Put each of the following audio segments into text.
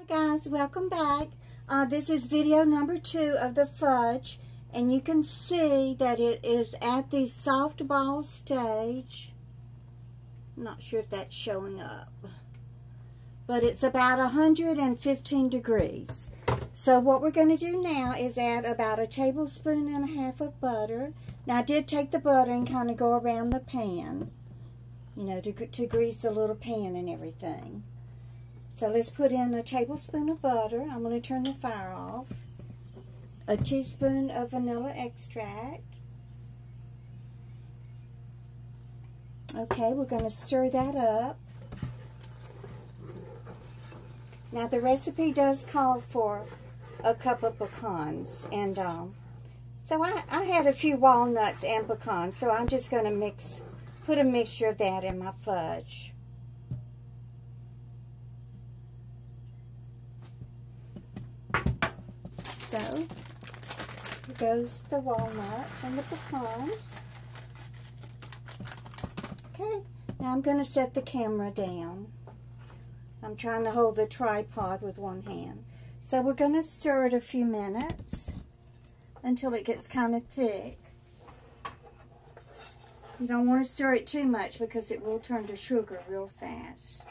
guys, welcome back. This is video number 2 of the fudge, and you can see that it is at the soft ball stage. I'm not sure if that's showing up, but it's about 115 degrees. So what we're going to do now is add about 1.5 tablespoons of butter. Now I did take the butter and kind of go around the pan, you know, to grease the little pan and everything. So let's put in 1 tablespoon of butter. I'm going to turn the fire off. 1 teaspoon of vanilla extract. Okay, we're going to stir that up. Now the recipe does call for a cup of pecans, and so I had a few walnuts and pecans, so I'm just going to put a mixture of that in my fudge. So, here goes the walnuts and the pecans. Okay, now I'm going to set the camera down. I'm trying to hold the tripod with one hand. So we're going to stir it a few minutes until it gets kind of thick. You don't want to stir it too much because it will turn to sugar real fast.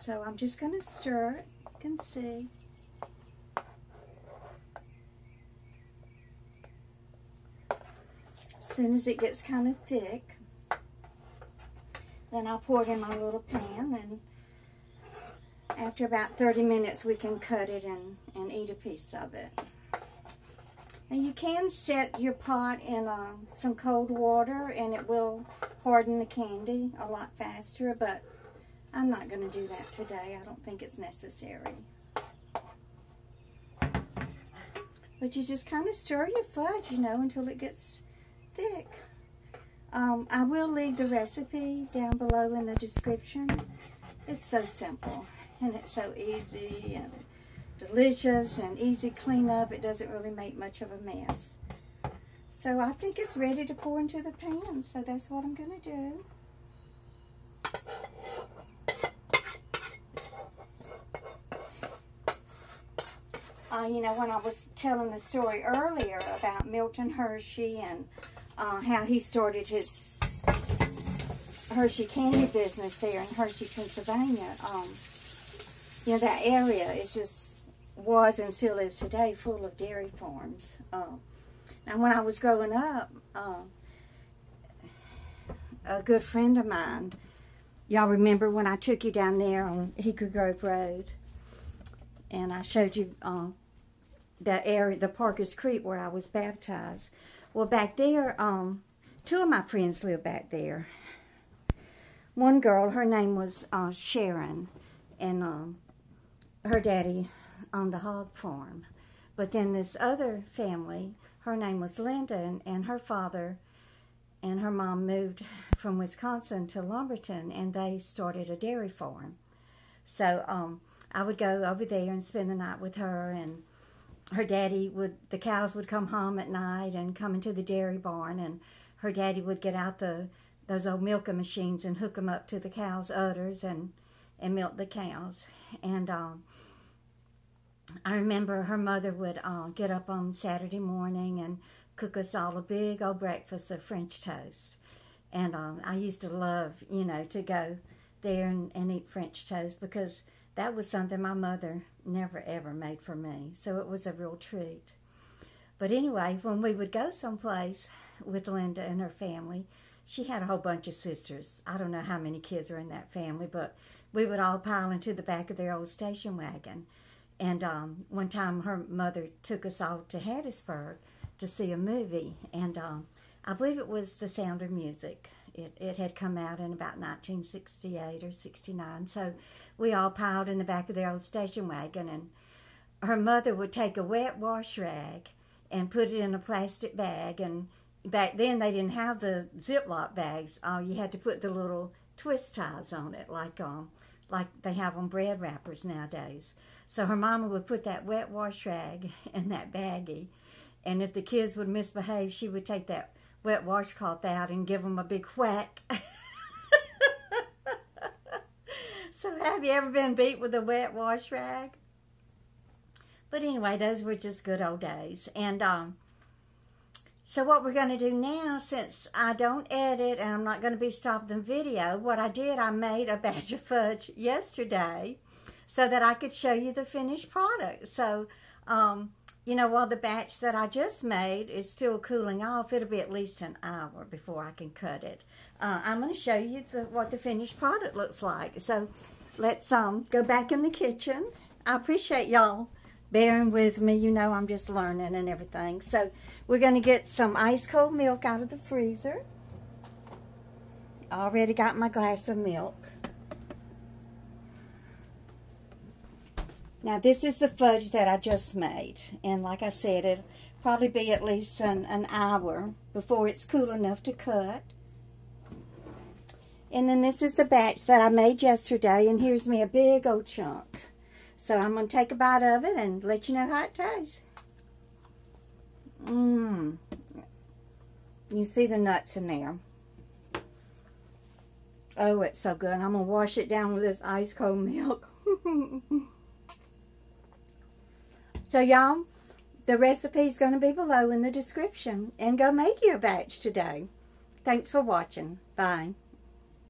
So I'm just going to stir it. You can see. As soon as it gets kind of thick, then I'll pour it in my little pan, and after about 30 minutes we can cut it and eat a piece of it. And you can set your pot in some cold water and it will harden the candy a lot faster, but I'm not going to do that today. I don't think it's necessary. But you just kind of stir your fudge, you know, until it gets thick. I will leave the recipe down below in the description. It's so simple, and it's so easy and delicious and easy cleanup. It doesn't really make much of a mess. So I think it's ready to pour into the pan, so that's what I'm going to do. You know, when I was telling the story earlier about Milton Hershey and how he started his Hershey candy business there in Hershey, Pennsylvania, you know, that area was and still is today full of dairy farms. Now, when I was growing up, a good friend of mine, y'all remember when I took you down there on Hickory Grove Road, and I showed you that area, the Parker's Creek, where I was baptized. Well, back there, 2 of my friends lived back there. One girl, her name was Sharon, and her daddy owned a hog farm. But then this other family, her name was Glenda, and her father and her mom moved from Wisconsin to Lumberton, and they started a dairy farm. So I would go over there and spend the night with her, and her daddy the cows would come home at night and come into the dairy barn, and her daddy would get out those old milking machines and hook them up to the cows' udders and milk the cows. And I remember her mother would get up on Saturday morning and cook us all a big old breakfast of French toast. And I used to love, you know, to go there and eat French toast, because that was something my mother never ever made for me. So it was a real treat. But anyway, when we would go someplace with Linda and her family, she had a whole bunch of sisters. I don't know how many kids are in that family, but we would all pile into the back of their old station wagon. And one time her mother took us all to Hattiesburg to see a movie. And I believe it was The Sound of Music. It had come out in about 1968 or 69. So we all piled in the back of their old station wagon, and her mother would take a wet wash rag and put it in a plastic bag. And back then they didn't have the Ziploc bags. You had to put the little twist ties on it, like they have on bread wrappers nowadays. So her mama would put that wet wash rag in that baggie, and if the kids would misbehave, she would take that wet washcloth out and give them a big whack. So have you ever been beat with a wet wash rag? But anyway, those were just good old days. And so what we're going to do now, since I don't edit and I'm not going to be stopping the video, what I did, I made a batch of fudge yesterday so that I could show you the finished product. So, you know, while the batch that I just made is still cooling off, it'll be at least an hour before I can cut it. I'm going to show you what the finished product looks like. So let's go back in the kitchen. I appreciate y'all bearing with me. You know, I'm just learning and everything. So we're going to get some ice cold milk out of the freezer. I already got my glass of milk. Now this is the fudge that I just made. And like I said, it'll probably be at least an hour before it's cool enough to cut. And then this is the batch that I made yesterday. And here's me a big old chunk. So I'm going to take a bite of it and let you know how it tastes. You see the nuts in there. Oh, it's so good. I'm going to wash it down with this ice cold milk. So y'all, the recipe is going to be below in the description. And go make you a batch today. Thanks for watching. Bye.